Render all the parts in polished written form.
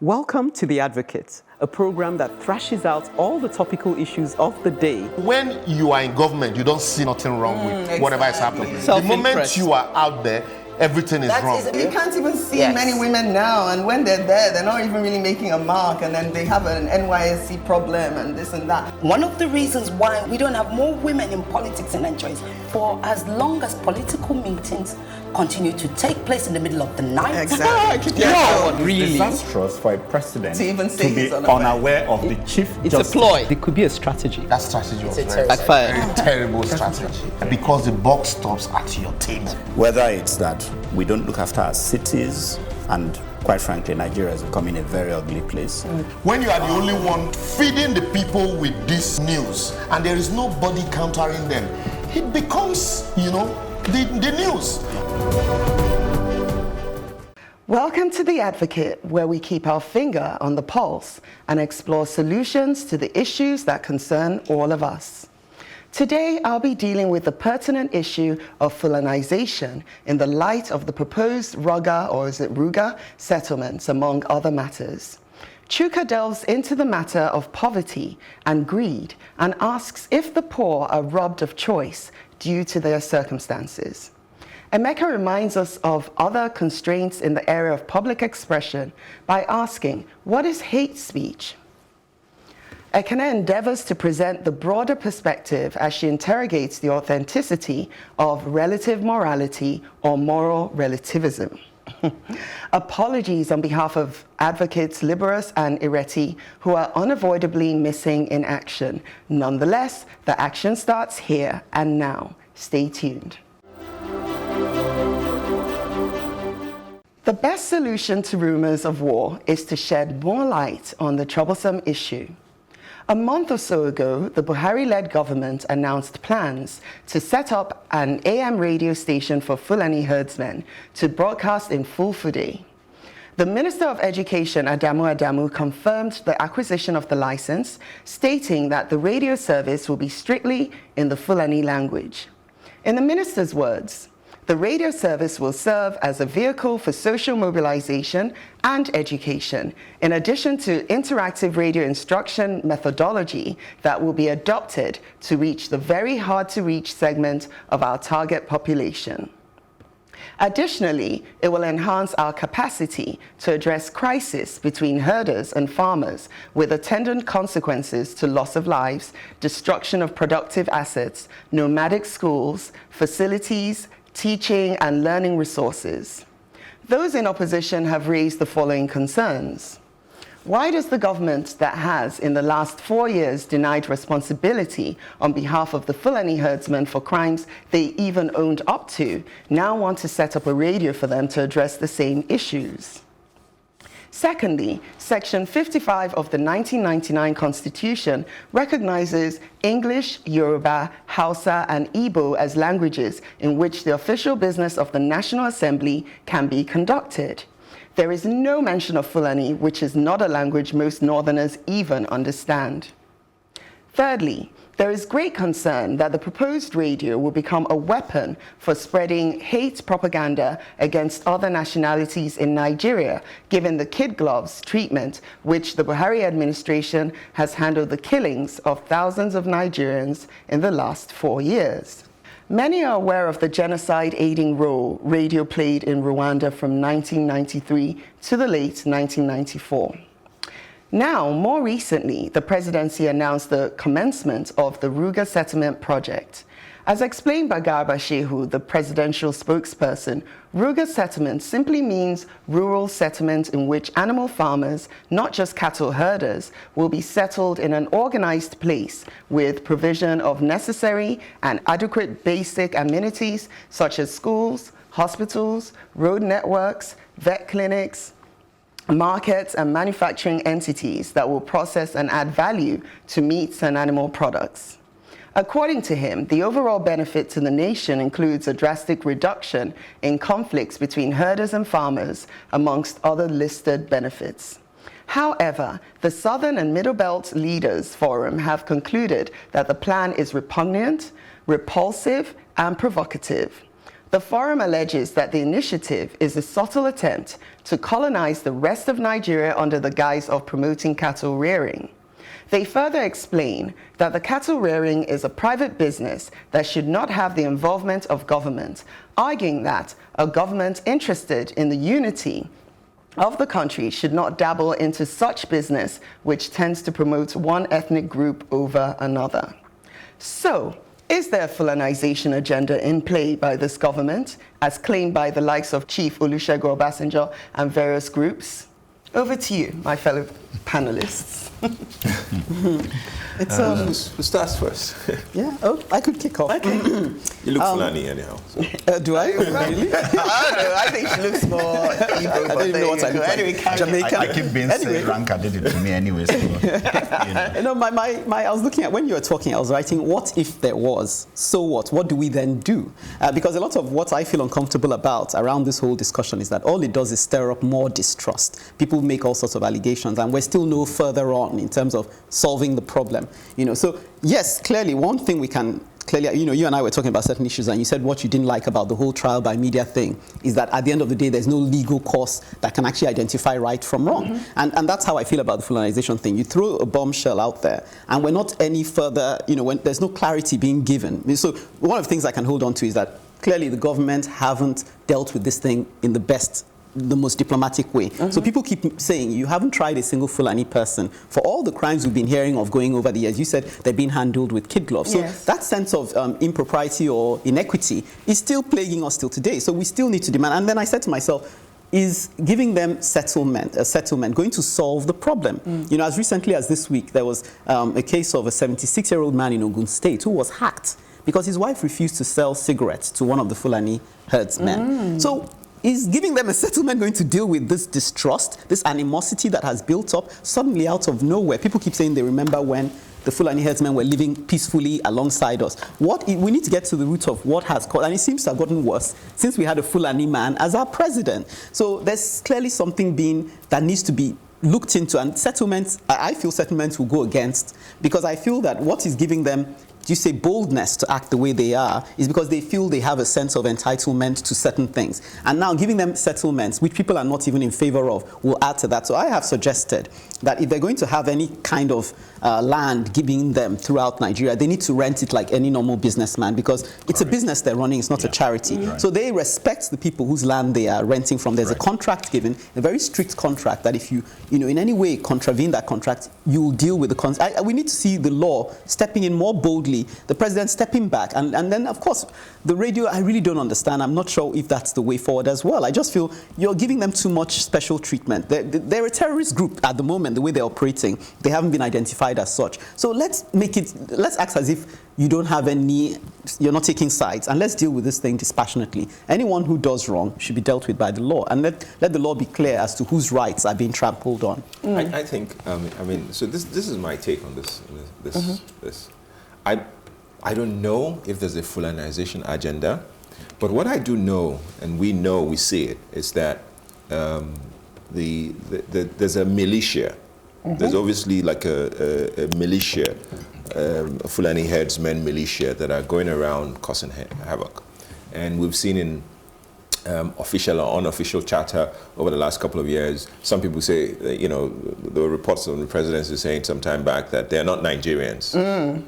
Welcome to The Advocate, a program that thrashes out all the topical issues of the day. When you are in government, you don't see nothing wrong with whatever is happening. The moment you are out there, everything is wrong. You can't even see many women now, and when they're there, they're not even really making a mark, and then they have an NYSC problem and this and that. One of the reasons why we don't have more women in politics in Nigeria is for as long as political meetings continue to take place in the middle of the night. Exactly. Really disastrous for a president to even say be unaware of the chief It's justice. a ploy. It could be a strategy. That strategy was very terrible strategy. Because the buck stops at your table. Whether it's that we don't look after our cities, and quite frankly, Nigeria is becoming a very ugly place. When you are the only one feeding the people with this news, and there is nobody countering them, it becomes, the news. Welcome to The Advocate, where we keep our finger on the pulse and explore solutions to the issues that concern all of us. Today, I'll be dealing with the pertinent issue of Fulanization in the light of the proposed Ruga settlements, among other matters. Chuka delves into the matter of poverty and greed and asks if the poor are robbed of choice due to their circumstances. Emeka reminds us of other constraints in the area of public expression by asking, what is hate speech? Ekene endeavours to present the broader perspective as she interrogates the authenticity of relative morality or moral relativism. Apologies on behalf of advocates Liberus and Ireti, who are unavoidably missing in action. Nonetheless, the action starts here and now. Stay tuned. The best solution to rumours of war is to shed more light on the troublesome issue. A month or so ago, the Buhari-led government announced plans to set up an AM radio station for Fulani herdsmen to broadcast in Fulfulde. The Minister of Education, Adamu, confirmed the acquisition of the license, stating that the radio service will be strictly in the Fulani language. In the minister's words, the radio service will serve as a vehicle for social mobilization and education, in addition to interactive radio instruction methodology that will be adopted to reach the very hard-to-reach segment of our target population. Additionally, it will enhance our capacity to address crisis between herders and farmers with attendant consequences to loss of lives, destruction of productive assets, nomadic schools, facilities, teaching and learning resources. Those in opposition have raised the following concerns. Why does the government that has, in the last 4 years, denied responsibility on behalf of the Fulani herdsmen for crimes they even owned up to, now want to set up a radio for them to address the same issues? Secondly, Section 55 of the 1999 Constitution recognizes English, Yoruba, Hausa, and Igbo as languages in which the official business of the National Assembly can be conducted. There is no mention of Fulani, which is not a language most Northerners even understand. Thirdly, there is great concern that the proposed radio will become a weapon for spreading hate propaganda against other nationalities in Nigeria, given the kid gloves treatment which the Buhari administration has handled the killings of thousands of Nigerians in the last 4 years. Many are aware of the genocide-aiding role radio played in Rwanda from 1993 to the late 1994. Now, more recently, the presidency announced the commencement of the Ruga settlement project. As explained by Garba Shehu, the presidential spokesperson, Ruga settlement simply means rural settlement in which animal farmers, not just cattle herders, will be settled in an organized place with provision of necessary and adequate basic amenities such as schools, hospitals, road networks, vet clinics, markets and manufacturing entities that will process and add value to meats and animal products. According to him, the overall benefit to the nation includes a drastic reduction in conflicts between herders and farmers, amongst other listed benefits. However, the Southern and Middle Belt Leaders Forum have concluded that the plan is repugnant, repulsive, and provocative. The forum alleges that the initiative is a subtle attempt to colonize the rest of Nigeria under the guise of promoting cattle rearing. They further explain that the cattle rearing is a private business that should not have the involvement of government, arguing that a government interested in the unity of the country should not dabble into such business which tends to promote one ethnic group over another. So, is there a Fulanization agenda in play by this government, as claimed by the likes of Chief Olusegun Obasanjo and various groups? Over to you, my fellow panelists. Who starts first? Yeah, I could kick off. Okay. You look Fulani anyhow. So. Do I? Really? I don't know, I think she looks more Igbo. I don't even know what I look like. Anyway, Jamaican. I keep being Sri Lanka did it to me anyway. So, You know, I was looking at, when you were talking, I was writing, what if there was? So what? What do we then do? Because a lot of what I feel uncomfortable about around this whole discussion is that all it does is stir up more distrust. People make all sorts of allegations, and we're still no further on in terms of solving the problem. You know, so yes, clearly one thing we can clearly, you know, you and I were talking about certain issues, and you said what you didn't like about the whole trial by media thing is that at the end of the day, there's no legal course that can actually identify right from wrong. And that's how I feel about the Fulanization thing. You throw a bombshell out there, and we're not any further, you know, when there's no clarity being given. So one of the things I can hold on to is that clearly the government haven't dealt with this thing in the most diplomatic way. So people keep saying, you haven't tried a single Fulani person for all the crimes we've been hearing of going over the years. You said they're being handled with kid gloves. Yes. So that sense of impropriety or inequity is still plaguing us till today. So we still need to demand. And then I said to myself, is giving them a settlement going to solve the problem? You know, as recently as this week, there was a case of a 76-year-old man in Ogun State who was hacked because his wife refused to sell cigarettes to one of the Fulani herdsmen. So is giving them a settlement going to deal with this distrust, this animosity that has built up suddenly out of nowhere? People keep saying they remember when the Fulani herdsmen were living peacefully alongside us. We need to get to the root of what has caused, and it seems to have gotten worse since we had a Fulani man as our president. So there's clearly something that needs to be looked into, and settlements, I feel settlements will go against, because I feel that what is giving them, you say, boldness to act the way they are, is because they feel they have a sense of entitlement to certain things. And now giving them settlements, which people are not even in favor of, will add to that. So I have suggested that if they're going to have any kind of land giving them throughout Nigeria, they need to rent it like any normal businessman, because it's a business they're running, it's not a charity. So they respect the people whose land they are renting from. There's a contract given, a very strict contract, that if you know, in any way contravene that contract, you will deal with the contract. We need to see the law stepping in more boldly, the president stepping back, and then of course the radio, I really don't understand. I'm not sure if that's the way forward as well. I just feel you're giving them too much special treatment. They're a terrorist group at the moment, the way they're operating. They haven't been identified as such. So let's act as if you're not taking sides, and let's deal with this thing dispassionately. Anyone who does wrong should be dealt with by the law, and let the law be clear as to whose rights are being trampled on. I think, so this is my take on this. I don't know if there's a Fulanization agenda, but what I do know, and we see it, is that there's a militia. There's obviously like a militia, Fulani herdsmen militia that are going around causing havoc. And we've seen in official or unofficial chatter over the last couple of years, some people say, you know, there were reports from the presidency saying some time back that they're not Nigerians.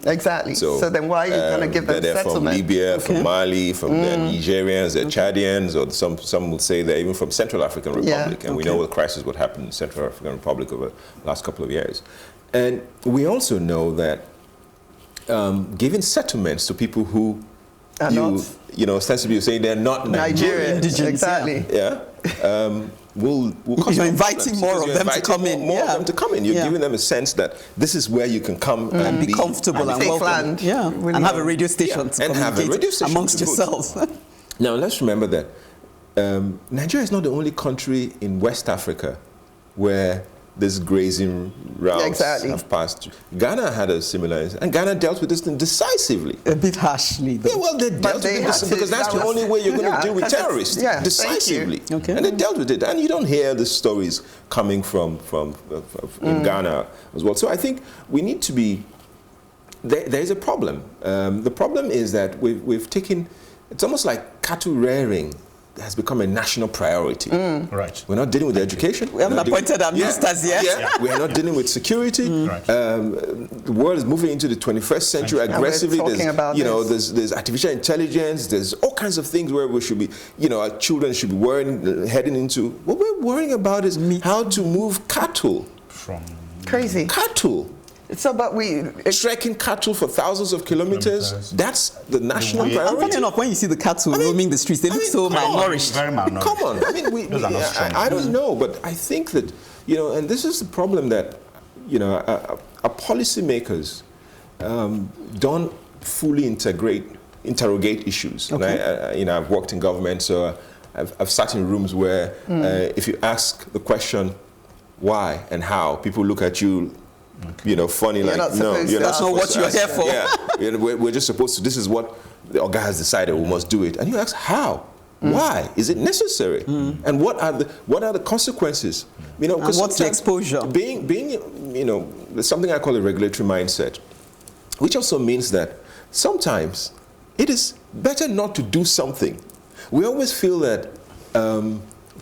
Exactly. So then why are you going to give them they're settlement? From Libya, from Mali, from the Nigerians, they're Chadians, or some would say they're even from Central African Republic. And we know what crisis would happen in Central African Republic over the last couple of years. And we also know that giving settlements to people who ostensibly saying they're not Nigerian. Exactly. Will cause You're inviting more of them to come in. More of them to come in. You're giving them a sense that this is where you can come and be comfortable and welcome. And have a radio station to communicate amongst yourselves. Now let's remember that Nigeria is not the only country in West Africa where this grazing routes have passed. Ghana had a similar, and Ghana dealt with this thing decisively. A bit harshly, though. Yeah, well, they dealt with it because that's the only way you're going to deal with terrorists, decisively. And they dealt with it. And you don't hear the stories coming from in Ghana as well. So I think we need to be, there's a problem. The problem is that we've taken it's almost like cattle rearing has become a national priority. Right. We're not dealing with education. We haven't appointed our ministers yet. Yeah. We are not dealing with security. Right. The world is moving into the 21st century aggressively. There's artificial intelligence. There's all kinds of things where we should be, our children should be heading into. What we're worrying about is how to move cattle. Crazy. Cattle. So, but trekking cattle for thousands of kilometers. That's the national priority. And funny enough, when you see the cattle roaming the streets, they look so malnourished. Very malnourished. Come on. I mean, I don't know, but I think that, and this is the problem that, our policymakers don't fully interrogate issues. Okay. And I've worked in government, so I've sat in rooms where if you ask the question, why and how, people look at you, funny, you're like, you're not supposed what you're here for. Yeah, we're just supposed to, this is what the guy has decided, we must do it. And you ask, how? Why? Is it necessary? And what are the consequences? And what's the exposure? Being, there's something I call a regulatory mindset, which also means that sometimes it is better not to do something. We always feel that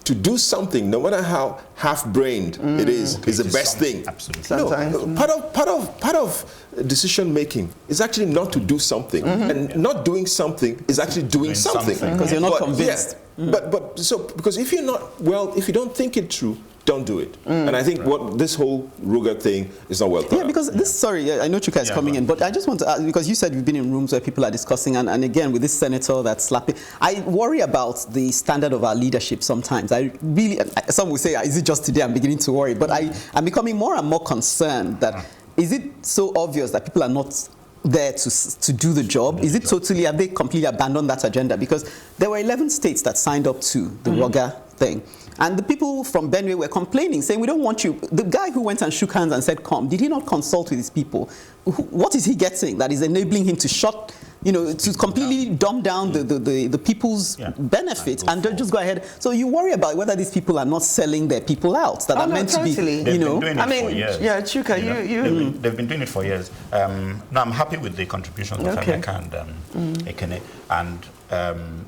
to do something, no matter how half-brained it is the best thing. Absolutely. Sometimes. Part of decision making is actually not to do something, and not doing something is actually doing something. Because you're not convinced. Because if you don't think it through, don't do it. And I think what this whole Ruga thing is not well thought out. Because I know Chuka is coming in, but I just want to ask, because you said you've been in rooms where people are discussing, and again, with this senator that's slapping, I worry about the standard of our leadership sometimes. Some will say, is it just today? I'm beginning to worry, but I'm becoming more and more concerned that, is it so obvious that people are not there to do the job? Is it totally, have they completely abandoned that agenda? Because there were 11 states that signed up to the Ruga thing. And the people from Benue were complaining, saying, we don't want you. The guy who went and shook hands and said, come, did he not consult with his people? What is he getting that is enabling him to to completely dumb down the people's benefits and just go ahead? So you worry about whether these people are not selling their people out that are meant to be, They've been doing it for years. Yeah, Chuka, They've been doing it for years. Now, I'm happy with the contributions of Emeka and Ekene, and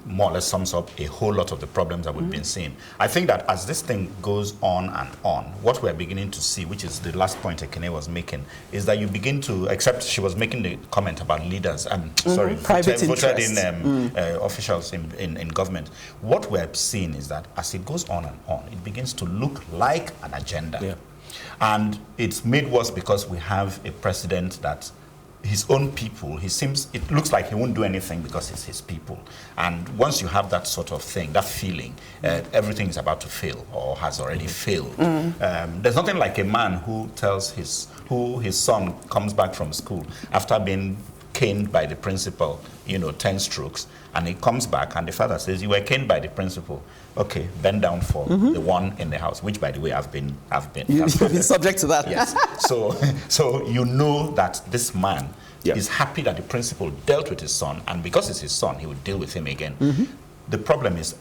more or less sums up a whole lot of the problems that we've been seeing. I think that as this thing goes on and on, what we're beginning to see, which is the last point Ekene was making, is that you begin to, except she was making the comment about leaders, voted in officials in government. What we're seeing is that as it goes on and on, it begins to look like an agenda. Yeah. And it's made worse because we have a president that his own people, it looks like he won't do anything because it's his people. And once you have that sort of thing, that feeling, everything is about to fail or has already failed. There's nothing like a man who tells his son comes back from school after being caned by the principal, 10 strokes, and he comes back and the father says, you were caned by the principal. Okay, bend down for the one in the house, which, by the way, I've been subject to that. Yes. So you know that this man is happy that the principal dealt with his son, and because it's his son, he would deal with him again. The problem is,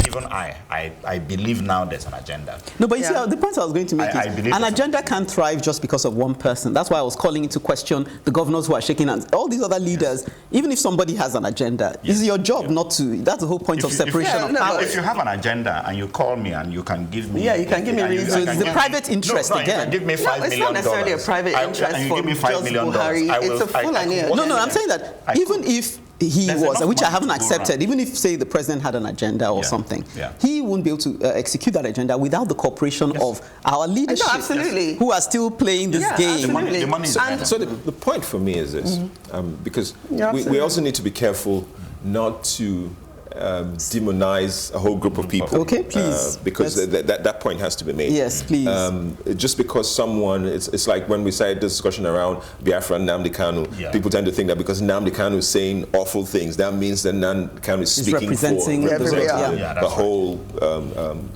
even I believe now there's an agenda. No, but you see, the point I was going to make is an agenda can't thrive just because of one person. That's why I was calling into question the governors who are shaking hands. All these other leaders, even if somebody has an agenda, it's your job not to. That's the whole point of separation of power. If you have an agenda and you call me and you can give me... you can give me reasons. So it's the private interest again. You can give me $5 million. It's not necessarily a private interest for just Buhari. It's a Fulani. No, I'm saying that even if he was, which I haven't accepted, even if, say, the president had an agenda or something, he wouldn't be able to execute that agenda without the cooperation of our leadership, who are still playing this game. The money is so the point for me is this, because we also need to be careful not to demonize a whole group of people. Okay, please. Because that point has to be made. Yes, please. Just because someone, it's like when we started this discussion around Biafra and Nnamdi Kanu, people tend to think that because Nnamdi Kanu is saying awful things, that means that Nnamdi Kanu is speaking representing the whole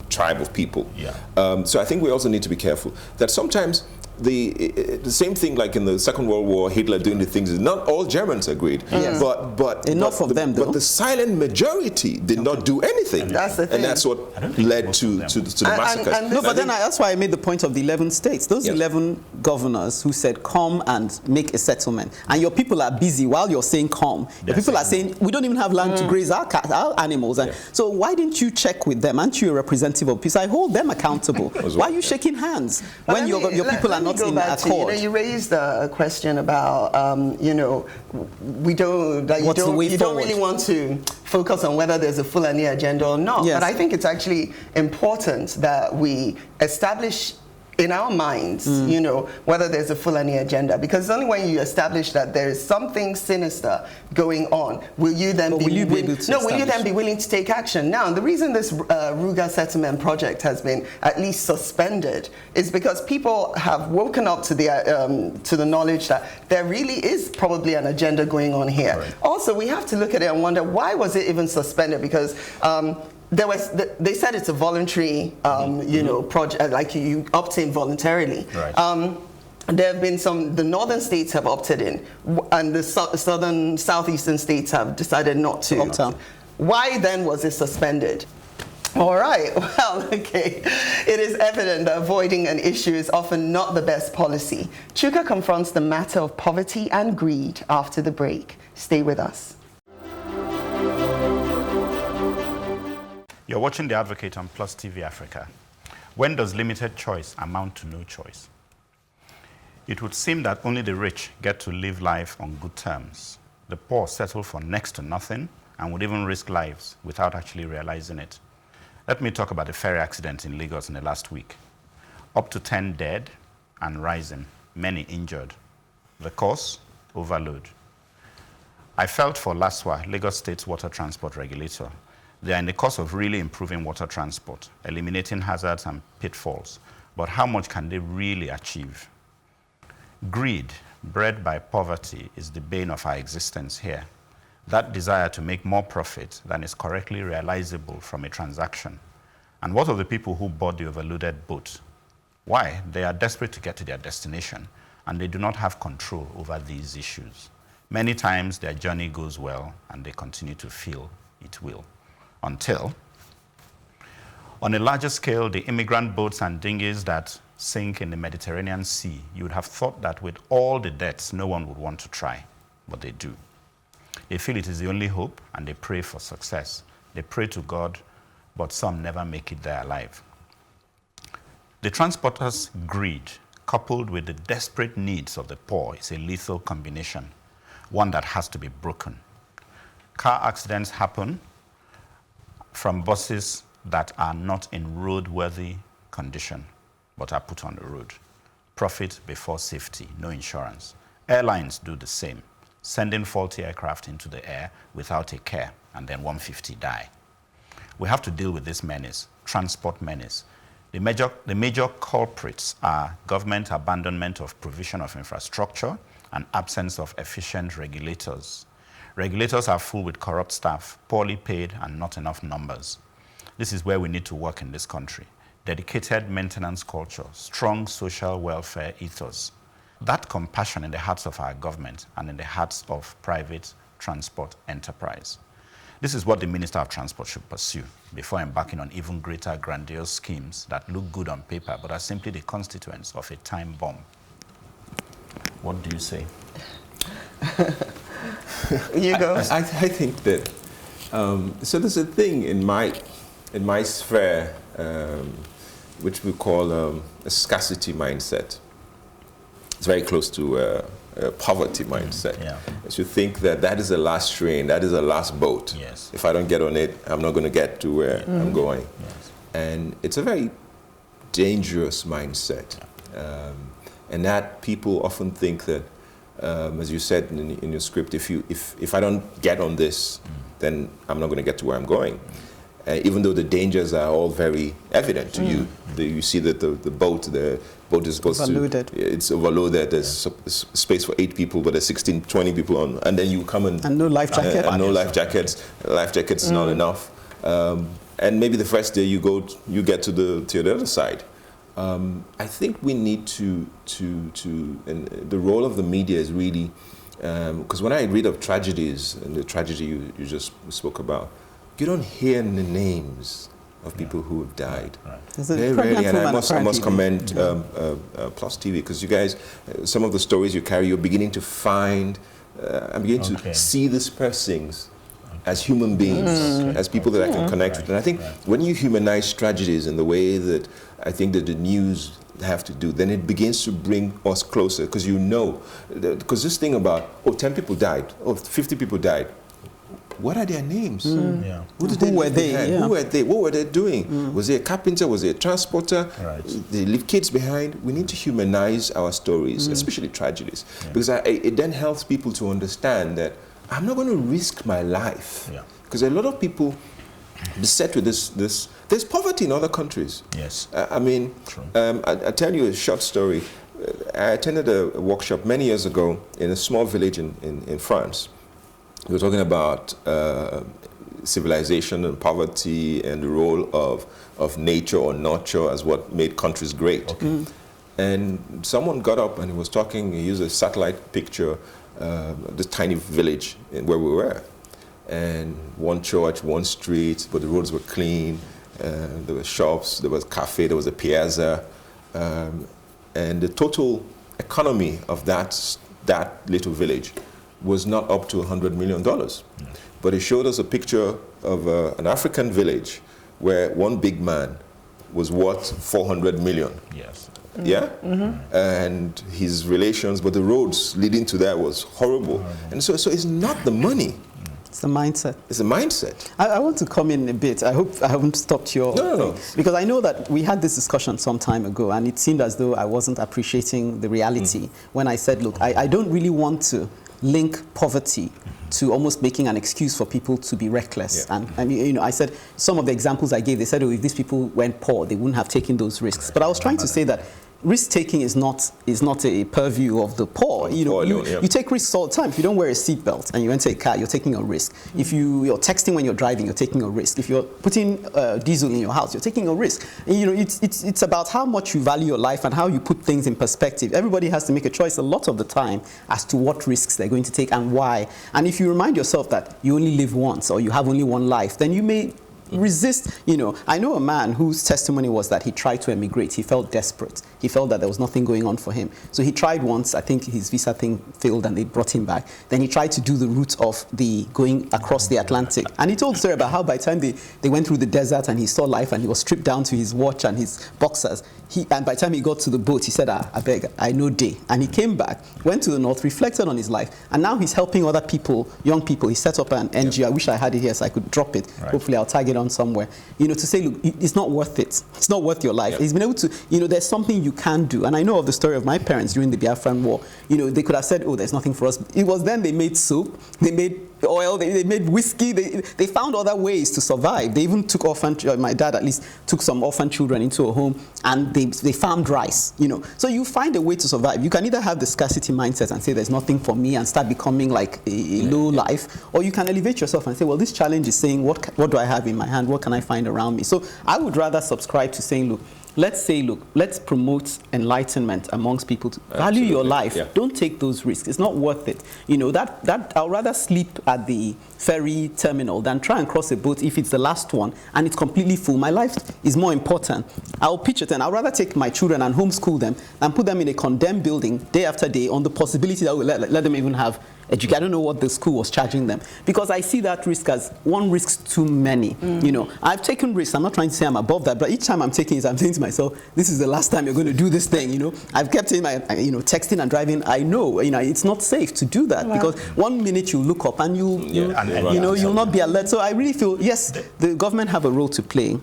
tribe of people. So I think we also need to be careful that sometimes the same thing like in the Second World War, Hitler doing the things. Not all Germans agreed, but enough of them, though. But the silent majority did not do anything. And that's the thing. And that's what led to the massacres. No, but then that's why I made the point of the 11 states. Those 11 governors who said, come and make a settlement. And your people are busy while you're saying come. Your people are saying, we don't even have land to graze our animals. And so why didn't you check with them? Aren't you a representative of peace? I hold them accountable. Why are you shaking hands when your people are not in accord? You raised a question about, we don't, you don't really want to focus on whether there's a Fulani agenda or not. But I think it's actually important that we establish in our minds, whether there's a Fulani agenda, because only when you establish that there is something sinister going on, will you then be willing to take action? Now, the reason this Ruga settlement project has been at least suspended is because people have woken up to the knowledge that there really is probably an agenda going on here. Right. Also, we have to look at it and wonder, why was it even suspended? Because they said it's a voluntary, project, like you opt in voluntarily. Right. There have been the northern states have opted in, and the southeastern states have decided not to. Opt out. Why then was it suspended? All right, well, okay. It is evident that avoiding an issue is often not the best policy. Chuka confronts the matter of poverty and greed after the break. Stay with us. You're watching The Advocate on Plus TV Africa. When does limited choice amount to no choice? It would seem that only the rich get to live life on good terms. The poor settle for next to nothing and would even risk lives without actually realizing it. Let me talk about the ferry accident in Lagos in the last week. Up to 10 dead and rising, many injured. The cause? Overload. I felt for LASWA, Lagos State's water transport regulator. They are in the course of really improving water transport, eliminating hazards and pitfalls. But how much can they really achieve? Greed, bred by poverty, is the bane of our existence here. That desire to make more profit than is correctly realizable from a transaction. And what of the people who bought the overloaded boat? Why? They are desperate to get to their destination, and they do not have control over these issues. Many times their journey goes well, and they continue to feel it will. Until, on a larger scale, the immigrant boats and dinghies that sink in the Mediterranean Sea, you would have thought that with all the debts, no one would want to try, but they do. They feel it is the only hope, and they pray for success. They pray to God, but some never make it there alive. The transporters' greed, coupled with the desperate needs of the poor, is a lethal combination, one that has to be broken. Car accidents happen from buses that are not in roadworthy condition, but are put on the road. Profit before safety, no insurance. Airlines do the same, sending faulty aircraft into the air without a care, and then 150 die. We have to deal with this menace, transport menace. The major culprits are government abandonment of provision of infrastructure and absence of efficient regulators. Regulators are full with corrupt staff, poorly paid, and not enough numbers. This is where we need to work in this country. Dedicated maintenance culture, strong social welfare ethos. That compassion in the hearts of our government and in the hearts of private transport enterprise. This is what the Minister of Transport should pursue before embarking on even greater grandiose schemes that look good on paper but are simply the constituents of a time bomb. What do you say? You go. I think that so there's a thing in my sphere which we call a scarcity mindset. It's very close to a poverty mindset. Yeah. So you think that is the last train, that is the last boat. Yes. If I don't get on it, I'm not going to get to where I'm going. Yes. And it's a very dangerous mindset. And that people often think that, as you said in your script, if I don't get on this, then I'm not going to get to where I'm going. Even though the dangers are all very evident to you. You see that the boat is supposed overloaded. It's overloaded. There's space for 8 people, but there's 16, 20 people on, and then you come and no life jacket. And no life jackets. Life jackets is not enough. And maybe the first day you get to the other side. I think we need to and the role of the media is really, because when I read of tragedies, and the tragedy you just spoke about, you don't hear the names of people who have died. Very rarely, and I must commend Plus TV, because you guys, some of the stories you carry, you're beginning to find, I'm beginning to see these persons as human beings, as people that I can connect with. And I think when you humanize tragedies in the way that I think that the news have to do, then it begins to bring us closer, because you know, because this thing about, 10 people died, 50 people died, what are their names? Who were they? Who were they? What were they doing? Was it a carpenter? Was it a transporter? They leave kids behind. We need to humanize our stories, especially tragedies, because it then helps people to understand that I'm not going to risk my life. Because a lot of people beset with this. There's poverty in other countries. I mean, I tell you a short story. I attended a workshop many years ago in a small village in France. We were talking about civilization and poverty and the role of nature or nurture as what made countries great. And someone got up and he was talking, he used a satellite picture, this tiny village where we were. And one church, one street, but the roads were clean. There were shops, there was a cafe, there was a piazza. And the total economy of that little village was not up to $100 million. But it showed us a picture of an African village where one big man was worth 400 million. And his relations, but the roads leading to that was horrible. And so it's not the money. It's the mindset. It's the mindset. I want to come in a bit. I hope I haven't stopped your thing. Because I know that we had this discussion some time ago, and it seemed as though I wasn't appreciating the reality when I said, look, I don't really want to link poverty to almost making an excuse for people to be reckless. And I said, some of the examples I gave, they said, if these people went poor, they wouldn't have taken those risks. But I was trying to say that risk-taking is not a purview of the poor. You take risks all the time. If you don't wear a seatbelt and you enter a car, you're taking a risk. If you're texting when you're driving, you're taking a risk. If you're putting diesel in your house, you're taking a risk. And, it's about how much you value your life and how you put things in perspective. Everybody has to make a choice a lot of the time as to what risks they're going to take and why. And if you remind yourself that you only live once or you have only one life, then you may resist. I know a man whose testimony was that he tried to emigrate. He felt desperate. He felt that there was nothing going on for him. So he tried once. I think his visa thing failed and they brought him back. Then he tried to do the route of the going across the Atlantic. And he told the story about how by the time they went through the desert and he saw life and he was stripped down to his watch and his boxers, and by the time he got to the boat, he said, I beg, I know day. And he came back, went to the north, reflected on his life, and now he's helping other people, young people. He set up an NGO. I wish I had it here so I could drop it. Hopefully I'll tag it on somewhere. To say, look, it's not worth it. It's not worth your life. He's been able to, there's something you can do. And I know of the story of my parents during the Biafran War. They could have said, there's nothing for us. It was then they made soap, they made oil, they made whiskey. They found other ways to survive. They even took my dad at least took some orphan children into a home, and they farmed rice. So you find a way to survive. You can either have the scarcity mindset and say there's nothing for me and start becoming like a low life, or you can elevate yourself and say, well, this challenge is saying, what do I have in my hand? What can I find around me? So I would rather subscribe to saying, look, let's promote enlightenment amongst people to value your life. Don't take those risks. It's not worth it. That I'll rather sleep at the ferry terminal than try and cross a boat if it's the last one and it's completely full. My life is more important. I'll pitch it, and I'll rather take my children and homeschool them and put them in a condemned building day after day on the possibility that we'll let them even have education. I don't know what the school was charging them, because I see that risk as one risk too many. I've taken risks. I'm not trying to say I'm above that, but each time I'm taking it, I'm saying to myself, this is the last time you're going to do this thing. I've kept in my texting and driving. I know it's not safe to do that, because one minute you look up and you'll not be alert. So I really feel, yes, the government have a role to play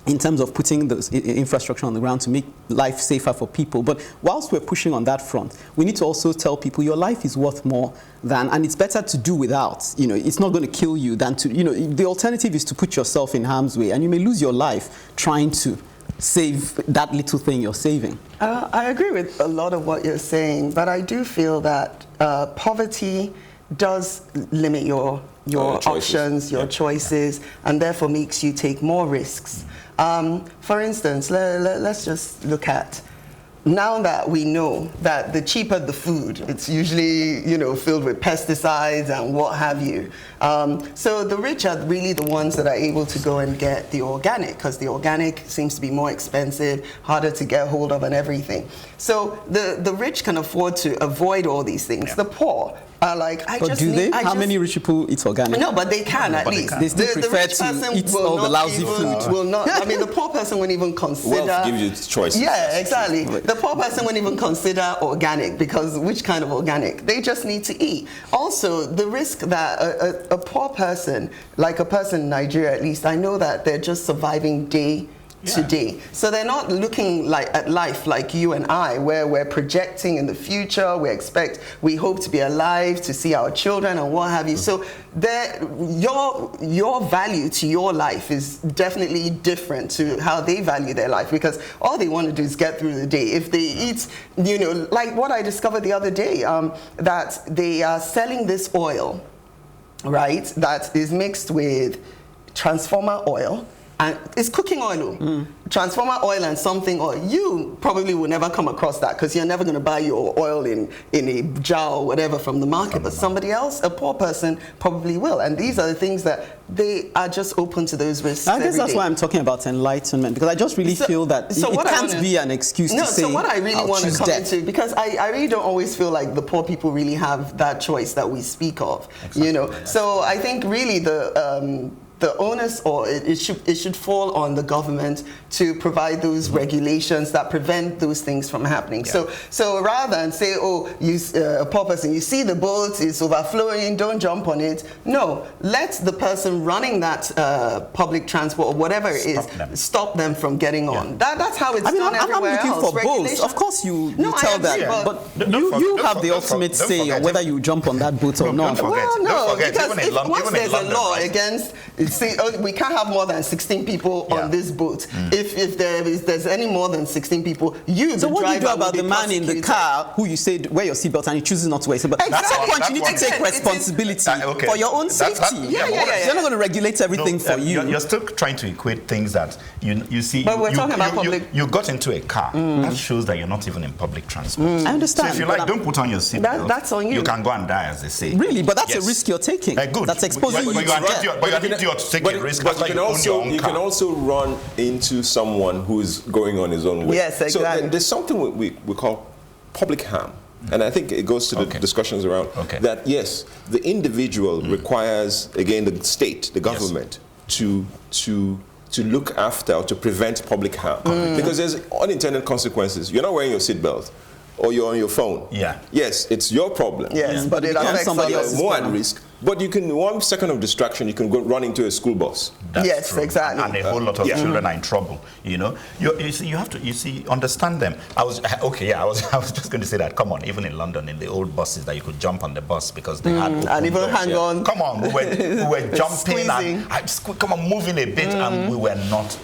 in terms of putting the infrastructure on the ground to make life safer for people. But whilst we're pushing on that front, we need to also tell people your life is worth more than, and it's better to do without. It's not going to kill you than to, the alternative is to put yourself in harm's way, and you may lose your life trying to save that little thing you're saving. I agree with a lot of what you're saying, but I do feel that poverty does limit your options, your choices, and therefore makes you take more risks. For instance, let's just look at, now that we know that the cheaper the food, it's usually, filled with pesticides and what have you. So the rich are really the ones that are able to go and get the organic, because the organic seems to be more expensive, harder to get hold of and everything. So the rich can afford to avoid all these things. Yeah. The poor are like, How many rich people eat organic? No, but they can at least. They still prefer to eat all the lousy food. Will not. I mean, the poor person won't even consider. Wealth gives you choices. Yeah, exactly. The poor person won't even consider organic, because which kind of organic? They just need to eat. Also, the risk that a poor person, like a person in Nigeria at least, I know that they're just surviving day to day. So they're not looking at life like you and I, where we're projecting in the future, we hope to be alive to see our children and what have you. So your value to your life is definitely different to how they value their life, because all they want to do is get through the day. If they eat, like what I discovered the other day, that they are selling this oil, right, that is mixed with transformer oil, and it's cooking oil. Transformer oil and something oil. You probably will never come across that, because you're never going to buy your oil in a jar or whatever from the market. But somebody else, a poor person, probably will. And these are the things that they are just open to those risks. I guess that's why I'm talking about enlightenment, because I just really feel that it can't be an excuse to say, so what I really want to come into, because I really don't always feel like the poor people really have that choice that we speak of. Exactly. So I think really the onus, or it should fall on the government to provide those regulations that prevent those things from happening. Yeah. So rather than say, a poor person, you see the boat is overflowing, don't jump on it. No, let the person running that public transport or whatever it is stop them from getting on. That's how it's done everywhere else. I'm looking for both. Of course, you tell them, but you have the ultimate say on whether you jump on that boat or not. Well, no, because once there's a law against. We can't have more than 16 people on this boat. If there's any more than 16 people, So what do you do about the man in the car who you said wear your seatbelt and he chooses not to wear? But at some point you need to take responsibility for your own safety. Yeah. You're not going to regulate everything for you. You're still trying to equate things that you see. But we're talking about public. You got into a car. That shows that you're not even in public transport. I understand. So if you like, don't put on your seatbelt. That's on you. You can go and die, as they say. Really, but that's a risk you're taking. Good. That's exposing you to death. But you're an idiot to take a risk. But you can also run into someone who's going on his own way. Yes, exactly. So there's something we call public harm. And I think it goes to the discussions around that, yes, the individual requires, again, the state, the government, to look after or to prevent public harm. Because there's unintended consequences. You're not wearing your seatbelt, or you're on your phone. Yeah. Yes, it's your problem. Yes, but it affects somebody else. More at risk. But you can, 1 second of distraction, you can go run into a school bus. That's true. Exactly. And a whole lot of children are in trouble. You have to understand them. I was just going to say that. Come on, even in London, in the old buses, that you could jump on the bus because they had and even hang on. Come on, we were jumping and moving a bit, and we were not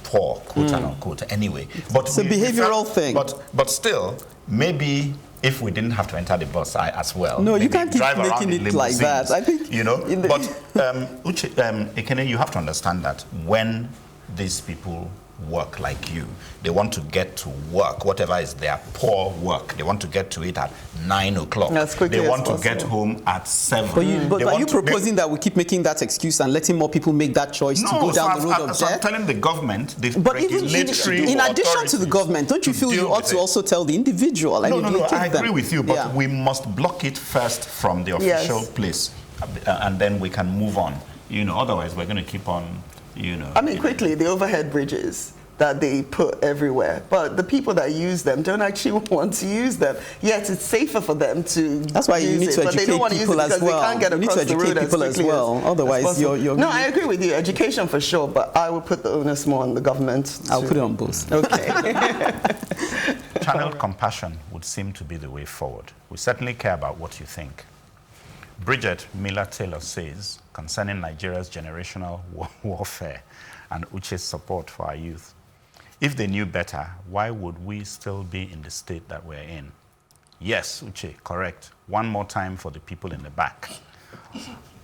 poor, quote unquote. Anyway, but it's a behavioral thing. But still, maybe. If we didn't have to enter the bus as well. No, you can't keep making it like that. I think But Uche, Ekene, you have to understand that when these people work like you, they want to get to work, whatever is their poor work. They want to get to it at 9 o'clock. They want to get home at 7. But are you proposing that we keep making that excuse and letting more people make that choice to go down the road of death? I'm telling the government, the regulatory in addition to the government, don't you feel you ought to also tell the individual? No, I agree with you, but we must block it first from the official place, and then we can move on. Otherwise we're going to keep on. Quickly, the overhead bridges that they put everywhere, but the people that use them don't actually want to use them. Yet it's safer for them to. That's why you need to educate people as well. They can't get across the road as well. Otherwise, you're. No, I agree with you. Education for sure, but I will put the onus more on the government. I'll put it on both. Okay. Channeled compassion would seem to be the way forward. We certainly care about what you think. Bridget Miller-Taylor says, concerning Nigeria's generational warfare and Uche's support for our youth, if they knew better, why would we still be in the state that we're in? Yes, Uche, correct. One more time for the people in the back.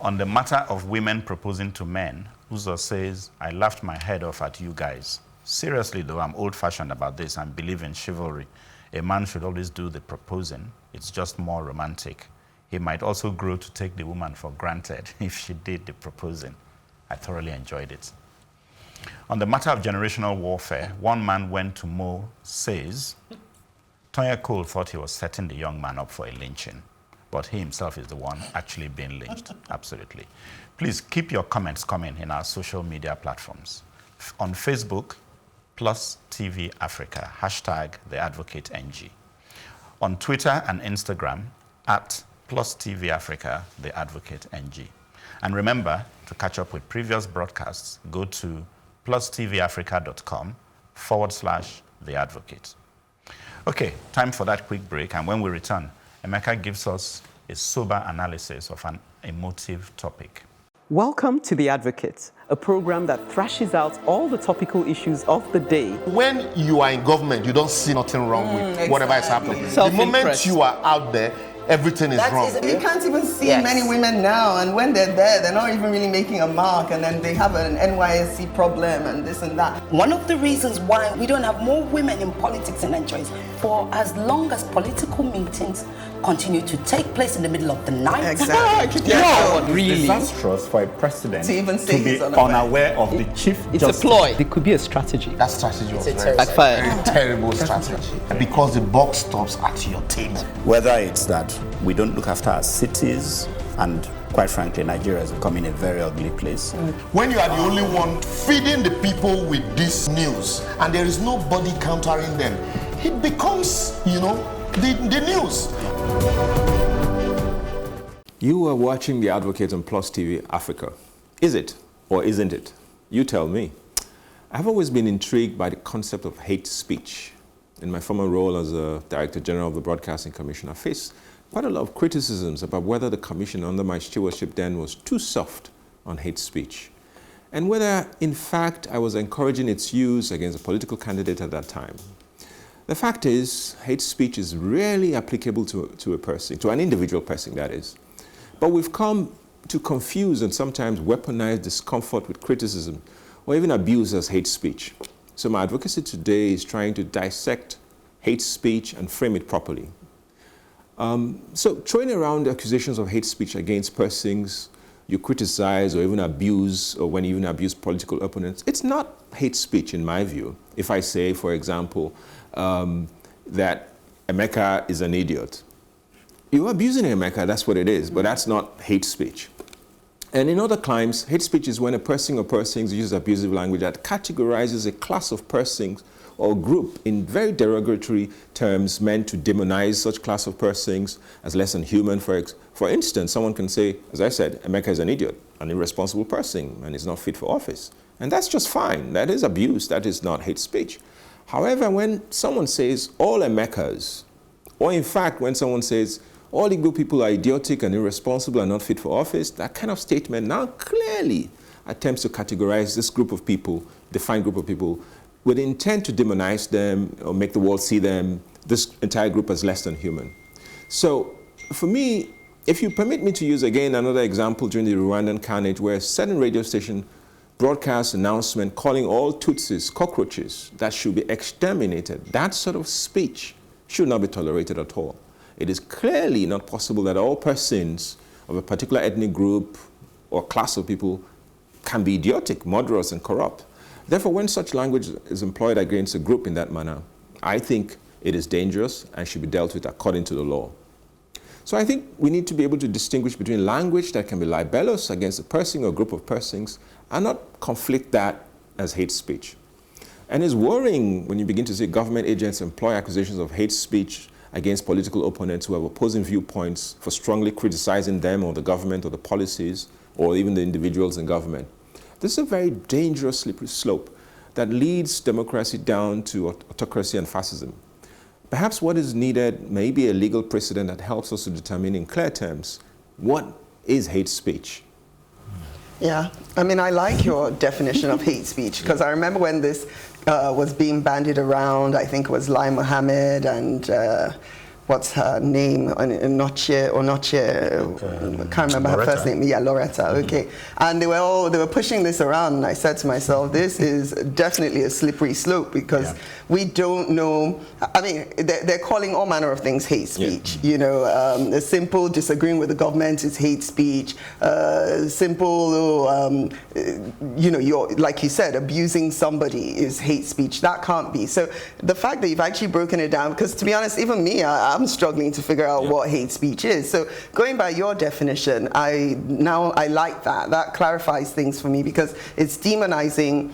On the matter of women proposing to men, Uzo says, I laughed my head off at you guys. Seriously though, I'm old-fashioned about this and believe in chivalry. A man should always do the proposing. It's just more romantic. He might also grow to take the woman for granted if she did the proposing. I thoroughly enjoyed it. On the matter of generational warfare, one man went to Mo says, Tonya Cole thought he was setting the young man up for a lynching, but he himself is the one actually being lynched. Absolutely. Please keep your comments coming in our social media platforms. On Facebook, Plus TV Africa, hashtag #TheAdvocateNG. On Twitter and Instagram, at Plus TV Africa, @TheAdvocateNG. And remember, to catch up with previous broadcasts, go to plustvafrica.com/theadvocate. Okay, time for that quick break, and when we return, Emeka gives us a sober analysis of an emotive topic. Welcome to The Advocate, a program that thrashes out all the topical issues of the day. When you are in government, you don't see nothing wrong with whatever is happening. The moment you are out there, everything is wrong. You can't even see many women now, and when they're there, they're not even really making a mark, and then they have an NYSC problem and this and that. One of the reasons why we don't have more women in politics in Nigeria is for as long as political meetings continue to take place in the middle of the night. Exactly. Really disastrous for a president to even say be unaware of the chief It's justice. a ploy. It could be a strategy. That strategy was very terrible strategy. Because the buck stops at your table. Whether it's that we don't look after our cities, and quite frankly, Nigeria is becoming a very ugly place. When you are the only one feeding the people with this news, and there is nobody countering them, it becomes, the news. You are watching The Advocate on Plus TV Africa. Is it or isn't it? You tell me. I've always been intrigued by the concept of hate speech. In my former role as a Director General of the Broadcasting Commission, I faced quite a lot of criticisms about whether the commission under my stewardship then was too soft on hate speech, and whether, in fact, I was encouraging its use against a political candidate at that time. The fact is, hate speech is rarely applicable to a person, to an individual person, that is. But we've come to confuse and sometimes weaponize discomfort with criticism or even abuse as hate speech. So my advocacy today is trying to dissect hate speech and frame it properly. So throwing around accusations of hate speech against persons you criticize or even abuse, or when you even abuse political opponents, it's not hate speech in my view. If I say, for example, that Emeka is an idiot, you're abusing Emeka, that's what it is, but that's not hate speech. And in other climes, hate speech is when a person or persons uses abusive language that categorizes a class of persons or group in very derogatory terms meant to demonize such class of persons as less than human. For instance, someone can say, as I said, Emeka is an idiot, an irresponsible person, and is not fit for office. And that's just fine. That is abuse. That is not hate speech. However, when someone says all Emekas, or in fact, when someone says all Igbo people are idiotic and irresponsible and not fit for office, that kind of statement now clearly attempts to categorize this group of people, defined group of people, with the intent to demonize them or make the world see them, this entire group, as less than human. So for me, if you permit me to use again another example during the Rwandan carnage where a certain radio station broadcast announcement calling all Tutsis cockroaches that should be exterminated, that sort of speech should not be tolerated at all. It is clearly not possible that all persons of a particular ethnic group or class of people can be idiotic, murderous, and corrupt. Therefore, when such language is employed against a group in that manner, I think it is dangerous and should be dealt with according to the law. So I think we need to be able to distinguish between language that can be libelous against a person or group of persons and not conflict that as hate speech. And it's worrying when you begin to see government agents employ accusations of hate speech against political opponents who have opposing viewpoints for strongly criticizing them or the government or the policies or even the individuals in government. This is a very dangerous slippery slope that leads democracy down to autocracy and fascism. Perhaps what is needed may be a legal precedent that helps us to determine in clear terms what is hate speech. Yeah, I mean, I like your definition of hate speech, because I remember when this was being bandied around, I think it was Lai Mohammed and what's her name? Noche, I can't remember her first name. Yeah, Loretta. Okay, and they were pushing this around, and I said to myself, this is definitely a slippery slope because we don't know. I mean, they're calling all manner of things hate speech. You know, a simple disagreeing with the government is hate speech. Simple, you know, you're like you said, abusing somebody is hate speech. That can't be. So the fact that you've actually broken it down, because to be honest, even me, I'm struggling to figure out what hate speech is. So going by your definition, I like that. That clarifies things for me because it's demonizing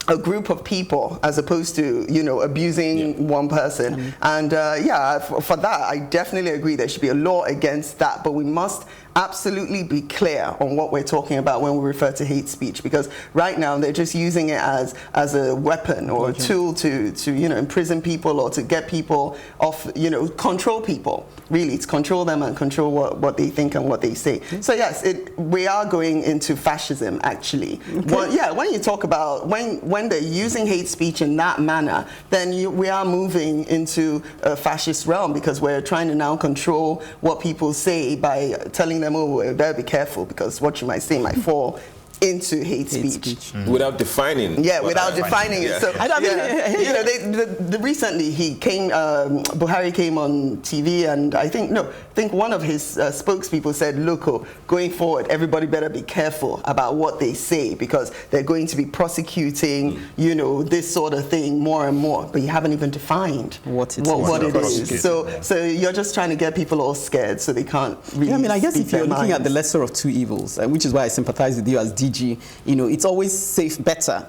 a group of people as opposed to, you know, abusing one person. And for that, I definitely agree there should be a law against that, but we must absolutely be clear on what we're talking about when we refer to hate speech, because right now they're just using it as a weapon or a tool to you know, imprison people or to get people off, you know, control people, really, to control them and control what they think and what they say. So yes, we are going into fascism actually. Well, when you talk about when they're using hate speech in that manner, then we are moving into a fascist realm, because we're trying to now control what people say by telling them, oh, better be careful because what you might say might fall into hate speech. Without defining. Yeah, without defining it. So, you know, recently Buhari came on TV, and I think one of his spokespeople said, look, going forward, everybody better be careful about what they say because they're going to be prosecuting, you know, this sort of thing more and more. But you haven't even defined what it is. So you're just trying to get people all scared so they can't really. I mean, I guess if you're looking at the lesser of two evils, which is why I sympathize with you as DG, you know, it's always safer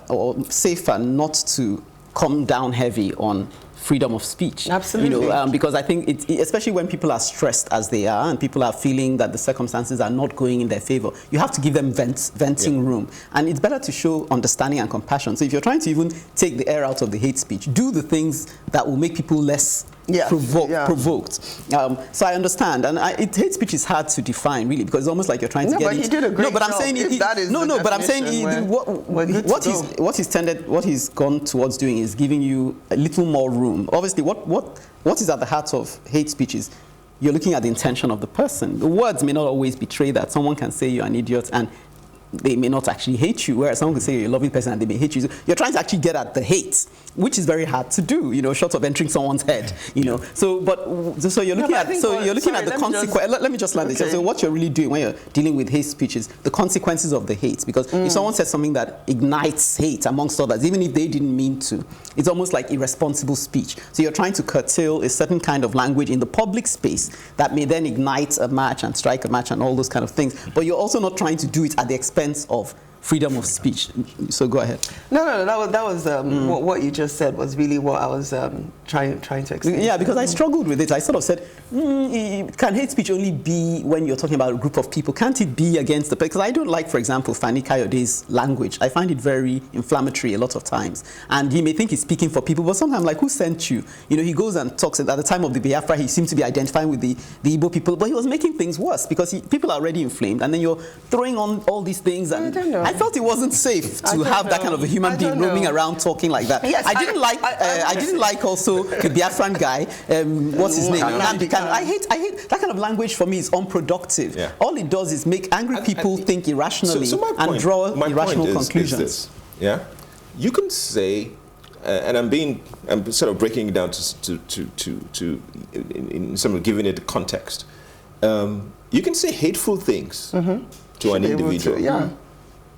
not to come down heavy on freedom of speech. Absolutely. You know, because I think especially when people are stressed as they are and people are feeling that the circumstances are not going in their favor, you have to give them venting room. And it's better to show understanding and compassion. So if you're trying to even take the air out of the hate speech, do the things that will make people less provoked. So I understand, and hate speech is hard to define, really, because it's almost like you're trying to get it. He did a great but I'm job. saying but I'm saying what he's gone towards doing is giving you a little more room. Obviously, what is at the heart of hate speech is you're looking at the intention of the person. The words may not always betray that. Someone can say you're an idiot and they may not actually hate you, whereas someone can say you're a loving person and they may hate you. So you're trying to actually get at the hate, which is very hard to do, you know, short of entering someone's head, you know. So you're looking at the consequence. Let me just land this. So what you're really doing when you're dealing with hate speech is the consequences of the hate, because if someone says something that ignites hate amongst others, even if they didn't mean to, it's almost like irresponsible speech. So you're trying to curtail a certain kind of language in the public space that may then ignite a match and strike a match and all those kind of things. But you're also not trying to do it at the expense of freedom of speech. So go ahead. No, that was what you just said was really what I was trying to explain. Yeah, because I struggled with it. I sort of said, can hate speech only be when you're talking about a group of people? Can't it be against the... Because I don't like, for example, Fani Kayode's language. I find it very inflammatory a lot of times. And he may think he's speaking for people, but sometimes, like, who sent you? You know, he goes and talks. At the time of the Biafra, he seemed to be identifying with the Igbo people, but he was making things worse because people are already inflamed, and then you're throwing on all these things. And I don't know. I felt it wasn't safe to have that kind of a human being roaming around talking like that. Yes, I didn't like also the Biafran guy. What's his name? I hate that kind of language. For me, is unproductive. Yeah. All it does is make angry people think irrationally and draw irrational conclusions. You can say, and I'm sort of breaking it down to in sort of giving it context. You can say hateful things to an individual.